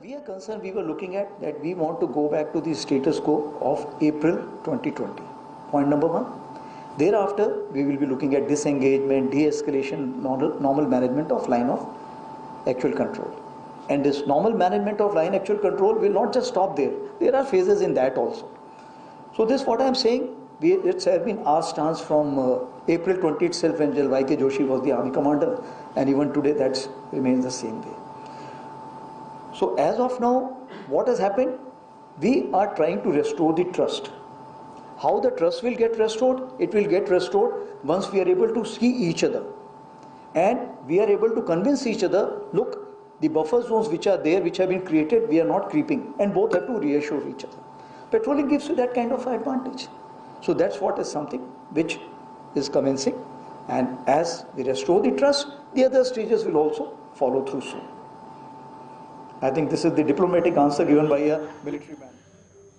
We are concerned, we were looking at that we want to go back to the status quo of April 2020. Point number one. Thereafter, we will be looking at disengagement, de-escalation, normal management of line of actual control. And this normal management of line actual control will not just stop there. There are phases in that also. So this what I am saying, it has been our stance from April 20 itself when General Y.K. Joshi was the army commander, and even today that remains the same way. So as of now, what has happened? We are trying to restore the trust. How the trust will get restored? It will get restored once we are able to see each other. And we are able to convince each other, look, the buffer zones which are there, which have been created, we are not creeping. And both have to reassure each other. Patrolling gives you that kind of advantage. So that's what is something which is commencing. And as we restore the trust, the other stages will also follow through soon. I think this is the diplomatic answer given by a military man.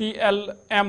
TLM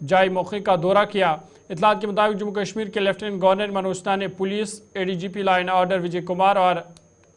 جائے موقع کا دورہ کیا۔ اطلاعات کے مطابق جموں کشمیر کے lieutenant governor Manoj Sinha نے police, A D G P law and order Vijay Kumar اور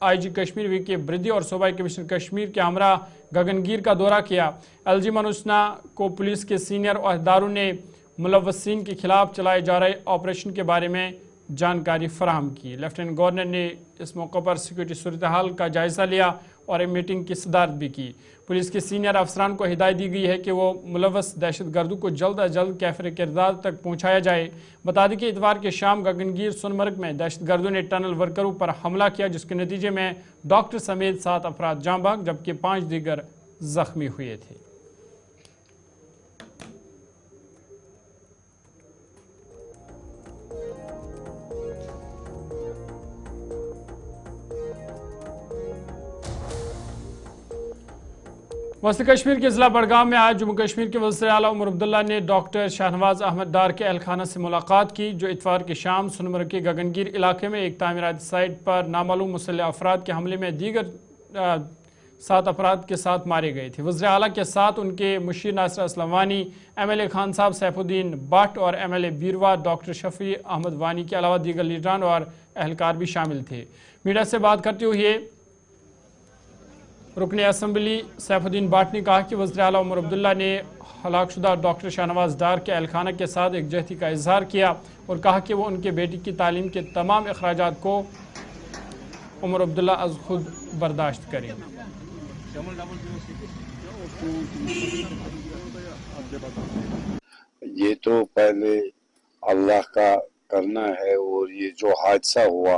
آئی جی کشمیر وی کے بردی اور صوبائی کمشنر کشمیر کے ہمراہ گگنگیر کا دورہ کیا۔ ایل جی منوج سنہا کو پولیس کے سینئر عہدیداروں نے ملوثین کے خلاف چلائے جا رہے آپریشن کے بارے میں جانکاری فراہم کی۔ لیفٹیننٹ گورنر نے اس موقع پر سیکورٹی صورتحال کا جائزہ لیا اور ایک میٹنگ کی صدارت بھی کی۔ پولیس کے سینئر افسران کو ہدایت دی گئی ہے کہ وہ ملوث دہشت گردوں کو جلد از جلد کیفر کردار تک پہنچایا جائے۔ بتا دیں کہ اتوار کے شام گگنگیر سونمرگ میں دہشت گردوں نے ٹنل ورکروں پر حملہ کیا، جس کے نتیجے میں ڈاکٹر سمیت 7 افراد جاں بحق جبکہ 5 دیگر زخمی ہوئے تھے۔ وسطی کشمیر کے ضلع بڑگام میں آج جموں کشمیر کے وزیر اعلیٰ عمر عبداللہ نے ڈاکٹر شاہنواز احمد ڈار کے اہل خانہ سے ملاقات کی، جو اتوار کی شام سونمرگ کے گگنگیر علاقے میں ایک تعمیراتی سائٹ پر نامعلوم مسلح افراد کے حملے میں دیگر 7 افراد کے ساتھ مارے گئے تھے۔ وزیر اعلیٰ کے ساتھ ان کے مشیر ناصر اسلم وانی، ایم ایل اے خان صاحب سیف الدین بٹ اور ایم ایل اے بیروا ڈاکٹر شفیع احمد وانی کے علاوہ دیگر لیڈران اور اہلکار بھی شامل تھے۔ میڈیا سے بات کرتے ہوئے رکن اسمبلی سیف الدین بٹ نے کہا کہ وزیر اعلیٰ عمر عبداللہ نے ہلاک شدہ ڈاکٹر شاہنواز ڈار کے اہل خانہ کے ساتھ یکجہتی کا اظہار کیا اور کہا کہ وہ ان کے بیٹی کی تعلیم کے تمام اخراجات کو عمر عبداللہ از خود برداشت کریں۔ یہ تو پہلے اللہ کا کرنا ہے اور یہ جو حادثہ ہوا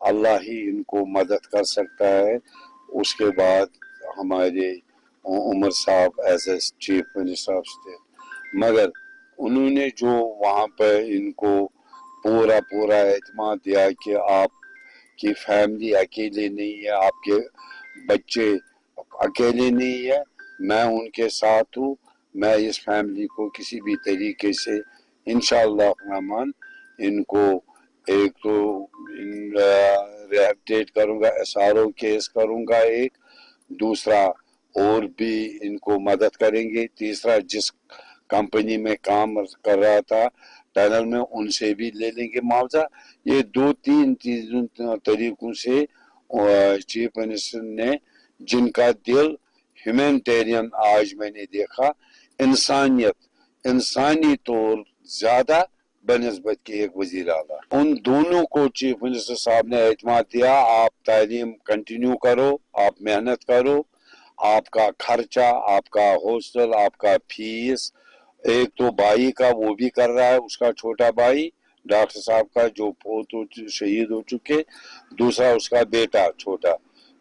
اللہ ہی ان کو مدد کر سکتا ہے۔ اس کے بعد ہمارے عمر صاحب as a chief minister of state, مگر انہوں نے جو وہاں پہ ان کو پورا اعتماد دیا کہ آپ کی فیملی اکیلے نہیں ہے، آپ کے بچے اکیلے نہیں ہے، میں ان کے ساتھ ہوں، میں اس فیملی کو کسی بھی طریقے سے انشاءاللہ الرحمن ان کو ایک تو ریہیبلیٹیٹ کروں گا، SRO کیس کروں گا، ایک دوسرا اور بھی ان کو مدد کریں گے، تیسرا جس کمپنی میں کام کر رہا تھا ٹنل میں ان سے بھی لے لیں گے معاوضہ۔ یہ 2-3 طریقوں سے چیف منسٹر نے جن کا دل ہیومینٹیرین آج میں نے دیکھا، انسانی طور زیادہ بنسبت کے ایک وزیر اعلیٰ، ان دونوں کو چیف منسٹر صاحب نے اعتماد دیا، آپ تعلیم کنٹینیو کرو، آپ محنت کرو، آپ کا خرچہ، آپ کا ہاسٹل، آپ کا فیس، ایک تو بھائی کا وہ بھی کر رہا ہے، اس کا چھوٹا بھائی ڈاکٹر صاحب کا جو شہید ہو چکے، دوسرا اس کا بیٹا چھوٹا،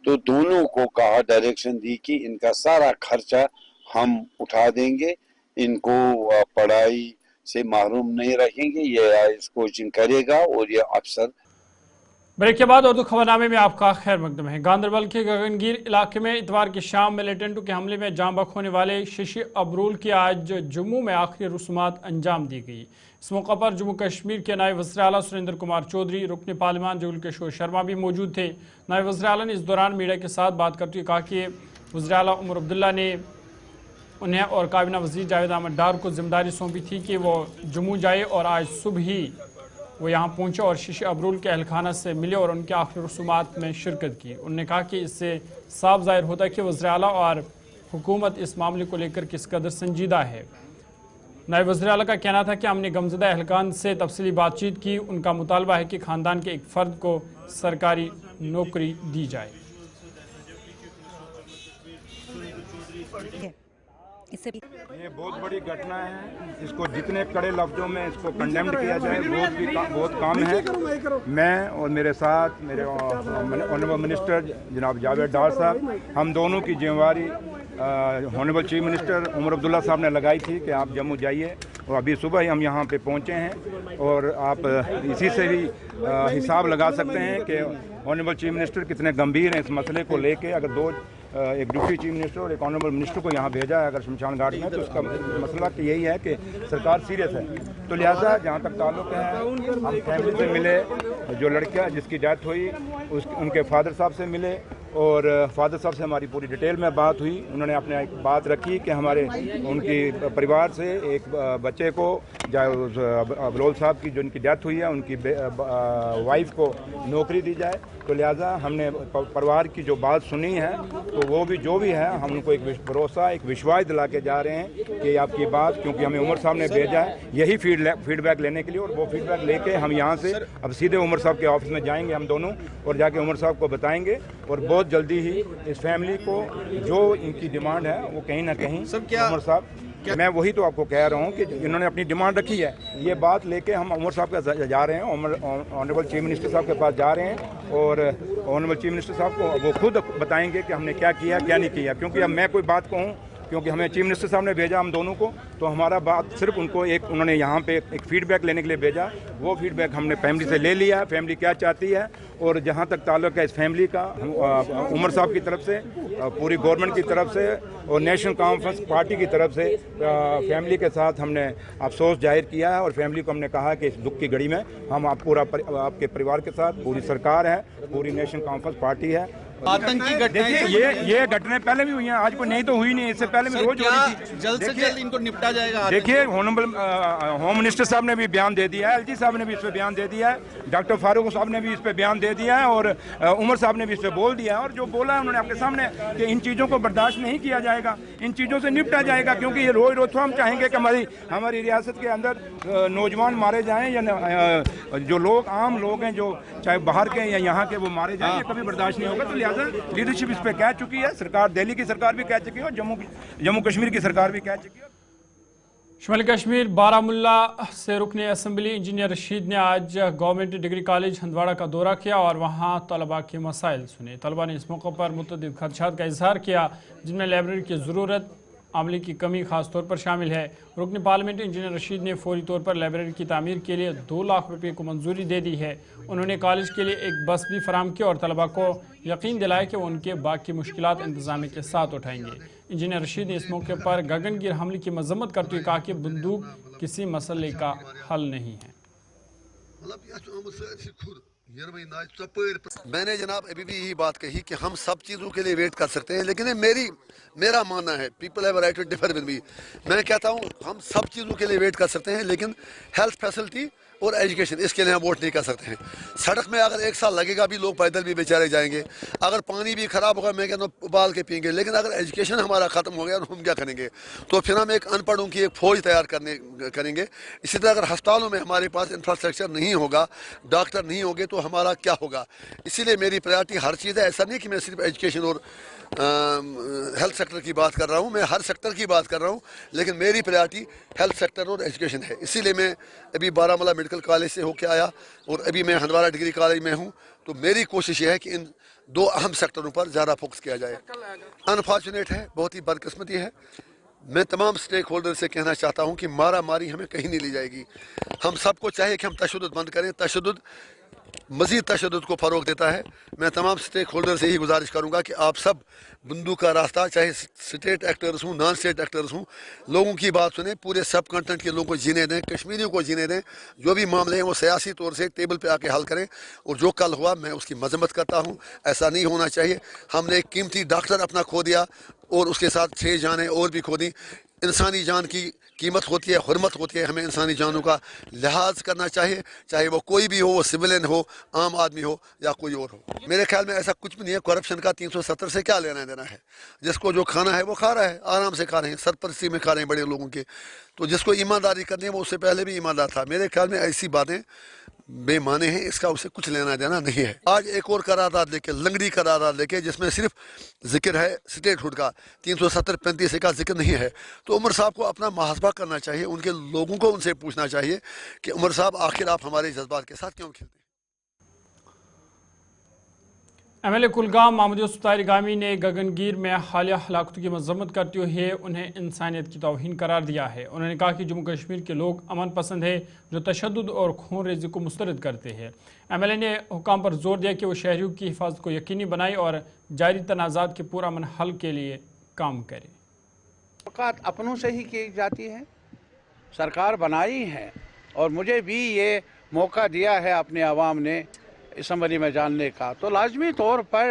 تو دونوں کو کہا، ڈائریکشن دی کہ ان کا سارا خرچہ ہم اٹھا دیں گے، ان کو پڑھائی سے محروم نہیں رکھیں گے، یہ اس کوچنگ کرے گا اور یہ افسر۔ بریک کے بعد اردو خبرنامے میں آپ کا خیر مقدم ہے۔ گاندربل کے گگنگیر علاقے میں اتوار کی شام ملیٹنٹوں کے حملے میں جاں بحق ہونے والے ششی ابرول کی آج جموں میں آخری رسومات انجام دی گئی۔ اس موقع پر جموں کشمیر کے نائب وزیر اعلیٰ سریندر کمار چودھری، رکن پارلیمان جگل کشور شرما بھی موجود تھے۔ نائب وزیر اعلیٰ نے اس دوران میڈیا کے ساتھ بات کرتے ہوئے کہا کہ وزیر اعلیٰ عمر عبداللہ نے انہیں اور کابینہ وزیر جاوید احمد ڈار کو ذمہ داری سونپی تھی کہ وہ جموں جائے، اور آج صبح ہی وہ یہاں پہنچے اور ششی ابرول کے اہل خانہ سے ملے اور ان کے آخری رسومات میں شرکت کی۔ انہوں نے کہا کہ اس سے صاف ظاہر ہوتا ہے کہ وزیر اعلیٰ اور حکومت اس معاملے کو لے کر کس قدر سنجیدہ ہے۔ نائب وزیر اعلیٰ کا کہنا تھا کہ ہم نے غمزدہ اہلکان سے تفصیلی بات چیت کی، ان کا مطالبہ ہے کہ خاندان کے ایک فرد کو سرکاری نوکری دی جائے۔ یہ بہت بڑی گھٹنا ہے، اس کو جتنے کڑے لفظوں میں اس کو کنڈیمڈ کیا جائے بہت کام ہے۔ میں اور میرے ساتھ میرے آنریبل منسٹر جناب جاوید ڈار صاحب، ہم دونوں کی ذمہ داری honourable chief minister Omar Abdullah صاحب نے لگائی تھی کہ آپ جموں جائیے، اور ابھی صبح ہی ہم یہاں پہ پہنچے ہیں، اور آپ اسی سے بھی حساب لگا سکتے ہیں کہ آنریبل چیف منسٹر کتنے گمبھیر ہیں اس مسئلے کو لے کے۔ اگر ایک ڈپٹی چیف منسٹر اور ایک آنریبل منسٹر کو یہاں بھیجا ہے اگر شمشان گھاٹ میں، تو اس کا مسئلہ کہ یہی ہے کہ سرکار سیریس ہے، تو لہٰذا جہاں تک تعلق ہے ہم فیملی سے ملے، جو لڑکا جس کی ڈیتھ ہوئی ان کے فادر صاحب سے ملے، اور فادر صاحب سے ہماری پوری ڈیٹیل میں بات ہوئی. انہوں نے اپنے ایک بات رکھی کہ ہمارے ان کی پریوار سے ایک بچے کو بلول صاحب کی جو ان کی ڈیتھ ہوئی ہے ان کی وائف کو نوکری دی جائے. تو لہٰذا ہم نے پریوار کی جو بات سنی ہے تو وہ بھی جو بھی ہے ہم ان کو ایک بھروسہ ایک وشواس دلا کے جا رہے ہیں کہ آپ کی بات, کیونکہ ہمیں عمر صاحب نے بھیجا ہے یہی فیڈ بیک لینے کے لیے, اور وہ فیڈ بیک لے کے ہم یہاں سے اب سیدھے عمر صاحب کے آفس میں جائیں گے ہم دونوں, اور جا کے عمر صاحب کو بتائیں گے. اور بہت جلدی ہی اس فیملی کو جو ان کی ڈیمانڈ ہے وہ کہیں نہ کہیں عمر صاحب, میں وہی تو آپ کو کہہ رہا ہوں کہ انہوں نے اپنی ڈیمانڈ رکھی ہے, یہ بات لے کے ہم عمر صاحب کے جا رہے ہیں, آنریبل چیف منسٹر صاحب کے پاس جا رہے ہیں, اور آنریبل چیف منسٹر صاحب کو وہ خود بتائیں گے کہ ہم نے کیا کیا کیا نہیں کیا. کیونکہ اب میں کوئی بات کہوں, کیونکہ ہمیں چیف منسٹر صاحب نے بھیجا ہم دونوں کو, تو ہمارا بات صرف ان کو انہوں نے یہاں پہ ایک فیڈ بیک لینے کے لیے بھیجا. وہ فیڈ بیک ہم نے فیملی سے لے لیا, فیملی کیا چاہتی ہے. اور جہاں تک تعلق ہے اس فیملی کا, عمر صاحب کی طرف سے, پوری گورنمنٹ کی طرف سے اور نیشنل کانفرنس پارٹی کی طرف سے فیملی کے ساتھ ہم نے افسوس ظاہر کیا ہے, اور فیملی کو ہم نے کہا کہ اس دکھ کی گھڑی میں ہم آپ کے پریوار کے ساتھ, پوری سرکار ہے, پوری نیشنل کانفرنس پارٹی ہے. دیکھیے یہ گھٹنیں پہلے بھی ہوئی ہیں, آج کوئی نہیں تو ہوئی نہیں, اس سے پہلے بھی روز ہو رہی تھی. جلد سے جلد ان کو نپٹا جائے گا. دیکھیے ہوم منسٹر صاحب نے بھی بیان دے دیا ہے, ایل جی صاحب نے بھی اس پہ بیان دے دیا ہے, ڈاکٹر فاروق صاحب نے بھی اس پہ بیان دے دیا ہے, اور عمر صاحب نے بھی اس پہ بول دیا ہے. اور جو بولا ہے انہوں نے آپ کے سامنے کہ ان چیزوں کو برداشت نہیں کیا جائے گا, ان چیزوں سے نپٹا جائے گا. کیونکہ یہ روز روز تو ہم چاہیں گے کہ ہماری ریاست کے اندر نوجوان مارے جائیں, یا جو لوگ عام لوگ ہیں جو چاہے باہر کے یا یہاں کے وہ مارے جائیں, یہ کبھی برداشت نہیں ہوگا. تو لہٰذا لیڈرشپ اس پہ کہہ چکی ہے, سرکار دہلی کی سرکار بھی کہہ چکی ہے, اور جموں کشمیر کی سرکار بھی کہہ چکی ہے. شمال کشمیر بارہمولہ سے رکن اسمبلی انجینئر رشید نے آج گورنمنٹ ڈگری کالج ہندواڑہ کا دورہ کیا اور وہاں طلباء کے مسائل سنے. طلباء نے اس موقع پر متعدد خدشات کا اظہار کیا, جن میں لائبریری کی ضرورت, عملے کی کمی خاص طور پر شامل ہے. رکن پارلیمنٹ انجینئر رشید نے فوری طور پر لائبریری کی تعمیر کے لیے 2 لاکھ روپے کو منظوری دے دی ہے. انہوں نے کالج کے لیے ایک بس بھی فراہم کی اور طلباء کو یقین دلایا کہ وہ ان کے باقی مشکلات انتظامیہ کے ساتھ اٹھائیں گے. انجینئر رشید نے اس موقع پر گگن گیر حملے کی مذمت کرتے ہوئے کہا کہ بندوق کسی مسئلے کا حل نہیں ہے. میں نے جناب ابھی بھی یہی بات کہی کہ ہم سب چیزوں کے لیے ویٹ کر سکتے ہیں, لیکن میرا ماننا ہے, people have right to differ with me. میں کہتا ہوں ہم سب چیزوں کے لیے ویٹ کر سکتے ہیں, لیکن ہیلتھ فیسلٹی اور ایجوکیشن اس کے لیے ہم ووٹ نہیں کر سکتے ہیں. سڑک میں اگر 1 سال لگے گا بھی لوگ پیدل بھی بیچارے جائیں گے, اگر پانی بھی خراب ہوگا میں کہتا ہوں ابال کے پئیں گے, لیکن اگر ایجوکیشن ہمارا ختم ہو گیا تو ہم کیا کریں گے؟ تو پھر ہم ایک ان پڑھوں کی ایک فوج تیار کریں گے. اسی طرح اگر ہسپتالوں میں ہمارے پاس انفراسٹرکچر نہیں ہوگا, ڈاکٹر نہیں ہوں گے, تو ہمارا کیا ہوگا؟ اسی لیے میری پرائرٹی ہر چیز ہے. ایسا نہیں کہ میں صرف ایجوکیشن اور ہیلتھ سیکٹر کی بات کر رہا ہوں, میں ہر سیکٹر کی بات کر رہا ہوں, لیکن میری پرائرٹی ہیلتھ سیکٹر اور ایجوکیشن ہے. اسی لیے میں ابھی بارہمولہ میڈیکل کالج سے ہو کے آیا اور ابھی میں ہندواڑہ ڈگری کالج میں ہوں. تو میری کوشش یہ ہے کہ ان 2 اہم سیکٹروں پر زیادہ فوکس کیا جائے. انفارچونیٹ ہے, بہت ہی بدقسمتی ہے, میں تمام سٹیک ہولڈر سے کہنا چاہتا ہوں کہ مارا ماری ہمیں کہیں نہیں لی جائے گی. ہم سب کو چاہیے کہ ہم تشدد بند کریں. تشدد مزید تشدد کو فروغ دیتا ہے. میں تمام سٹیک ہولڈر سے یہی گزارش کروں گا کہ آپ سب بندوق کا راستہ, چاہے سٹیٹ ایکٹرز ہوں, نان سٹیٹ ایکٹرز ہوں, لوگوں کی بات سنیں, پورے سب کنٹینٹ کے لوگوں کو جینے دیں, کشمیریوں کو جینے دیں. جو بھی معاملے ہیں وہ سیاسی طور سے ٹیبل پہ آ کے حل کریں. اور جو کل ہوا میں اس کی مذمت کرتا ہوں, ایسا نہیں ہونا چاہیے. ہم نے ایک قیمتی ڈاکٹر اپنا کھو دیا اور اس کے ساتھ 6 جانیں اور بھی کھو دیں. انسانی جان کی قیمت ہوتی ہے, حرمت ہوتی ہے, ہمیں انسانی جانوں کا لحاظ کرنا چاہیے, چاہے وہ کوئی بھی ہو, وہ سویلین ہو, عام آدمی ہو یا کوئی اور ہو. میرے خیال میں ایسا کچھ بھی نہیں ہے. کرپشن کا 370 سے کیا لینا دینا ہے؟ جس کو جو کھانا ہے وہ کھا رہا ہے, آرام سے کھا رہے ہیں, سرپرستی میں کھا رہے ہیں بڑے لوگوں کے. تو جس کو ایمانداری کرنی ہے وہ اس سے پہلے بھی ایماندار تھا. میرے خیال میں ایسی باتیں بے معنی ہیں, اس کا اسے کچھ لینا دینا نہیں ہے. آج ایک اور قرارداد لے کے, لنگڑی قرارداد لے کے, جس میں صرف ذکر ہے سٹیٹ ہوڈ کا, 370-35 کا ذکر نہیں ہے. تو عمر صاحب کو اپنا محاسبہ کرنا چاہیے, ان کے لوگوں کو ان سے پوچھنا چاہیے کہ عمر صاحب آخر آپ ہمارے جذبات کے ساتھ کیوں کھیلتے ہیں. M L A Kulgam Mahmood Yousuf Tarigami نے گگن گیر میں حالیہ ہلاکتوں کی مذمت کرتے ہوئے انہیں انسانیت کی توہین قرار دیا ہے. انہوں نے کہا کہ جموں کشمیر کے لوگ امن پسند ہیں جو تشدد اور خون ریزی کو مسترد کرتے ہیں. ایم ایل اے نے حکام پر زور دیا کہ وہ شہریوں کی حفاظت کو یقینی بنائے اور جاری تنازعات کے پورا امن حل کے لیے کام کرے. توقعات اپنوں سے ہی کی جاتی ہیں, سرکار بنائی ہے, اور مجھے بھی یہ موقع دیا ہے اپنے عوام نے اسمبلی میں جاننے کا, تو لازمی طور پر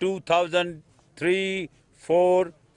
2003, 4,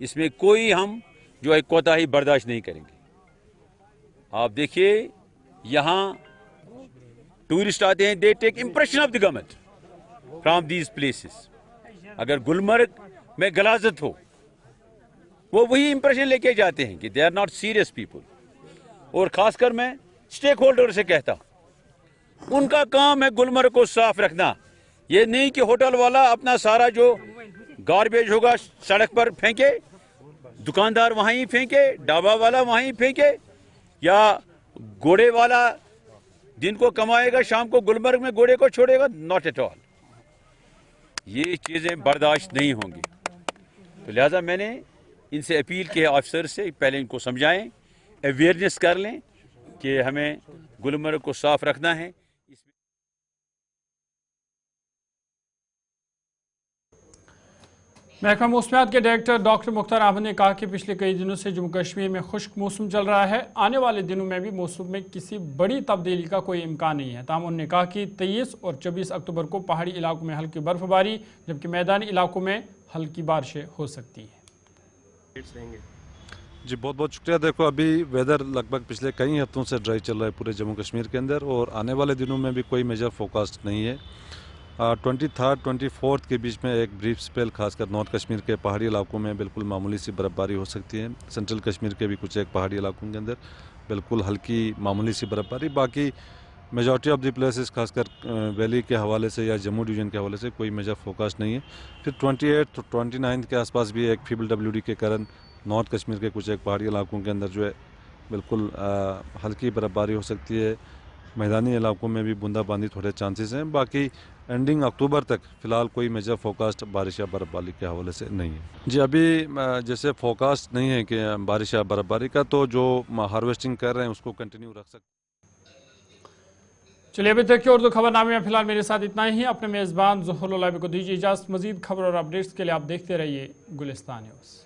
اس میں کوئی ہم جو ہے کوتاہی برداشت نہیں کریں گے. آپ دیکھیے یہاں ٹورسٹ آتے ہیں, they take impression of the government from these places. اگر گلمرگ میں غلاظت ہو وہ وہی امپریشن لے کے جاتے ہیں کہ they are not serious people. اور خاص کر میں اسٹیک ہولڈر سے کہتا ہوں ان کا کام ہے گلمرگ کو صاف رکھنا. یہ نہیں کہ ہوٹل والا اپنا سارا جو گاربیج ہوگا سڑک پر پھینکے, دکاندار وہیں پھینکے, ڈھابا والا وہیں پھینکے, یا گھوڑے والا دن کو کمائے گا شام کو گلمرگ میں گھوڑے کو چھوڑے گا. Not at all. یہ چیزیں برداشت نہیں ہوں گی. تو لہٰذا میں نے ان سے اپیل کی ہے آفیسر سے, پہلے ان کو سمجھائیں, اویئرنیس کر لیں کہ ہمیں گلمرگ کو صاف رکھنا ہے. محکمہ موسمیات کے ڈائریکٹر ڈاکٹر مختار احمد نے کہا کہ پچھلے کئی دنوں سے جموں کشمیر میں خشک موسم چل رہا ہے. آنے والے دنوں میں بھی موسم میں کسی بڑی تبدیلی کا کوئی امکان نہیں ہے. تاہم انہوں نے کہا کہ 23 اور 24 اکتوبر کو پہاڑی علاقوں میں ہلکی برف باری جبکہ میدانی علاقوں میں ہلکی بارشیں ہو سکتی ہیں. جی بہت بہت شکریہ. دیکھو ابھی ویدر لگ بھگ پچھلے کئی ہفتوں سے ڈرائی چل رہا ہے پورے جموں کشمیر کے اندر, اور آنے والے دنوں میں بھی کوئی میجر فوکاسٹ نہیں ہے. 23 24 کے بیچ میں ایک بریف سپیل خاص کر نارتھ کشمیر کے پہاڑی علاقوں میں بالکل معمولی سی برف باری ہو سکتی ہے. سینٹرل کشمیر کے بھی کچھ ایک پہاڑی علاقوں کے اندر بالکل ہلکی معمولی سی برف باری. باقی میجورٹی آف دی پلیسز خاص کر ویلی کے حوالے سے یا جموں ڈویژن کے حوالے سے کوئی میجر فوکاسٹ نہیں ہے. پھر 28 29 کے آس پاس بھی ایک فیبل WD کے کارن نارتھ کشمیر کے کچھ ایک پہاڑی علاقوں کے اندر جو ہے بالکل ہلکی برف باری ہو سکتی ہے. میدانی علاقوں میں بھی بوندا باندی تھوڑے چانسز ہیں. باقی اینڈنگ اکتوبر تک فی الحال کوئی میجر فوکاسٹ بارش یا برف باری کے حوالے سے نہیں ہے. جی ابھی جیسے فوکاسٹ نہیں ہے کہ بارش یا برف باری کا, تو جو ہارویسٹنگ کر رہے ہیں اس کو کنٹینیو رکھ سکتے. چلیے ابھی تک کی اردو خبر نامے میں فی الحال میرے ساتھ اتنا ہی. اپنے میزبان ظہور العابد کو دیجیے اجازت. مزید خبر اور اپڈیٹس کے لیے آپ دیکھتے رہیے گلستان نیوز.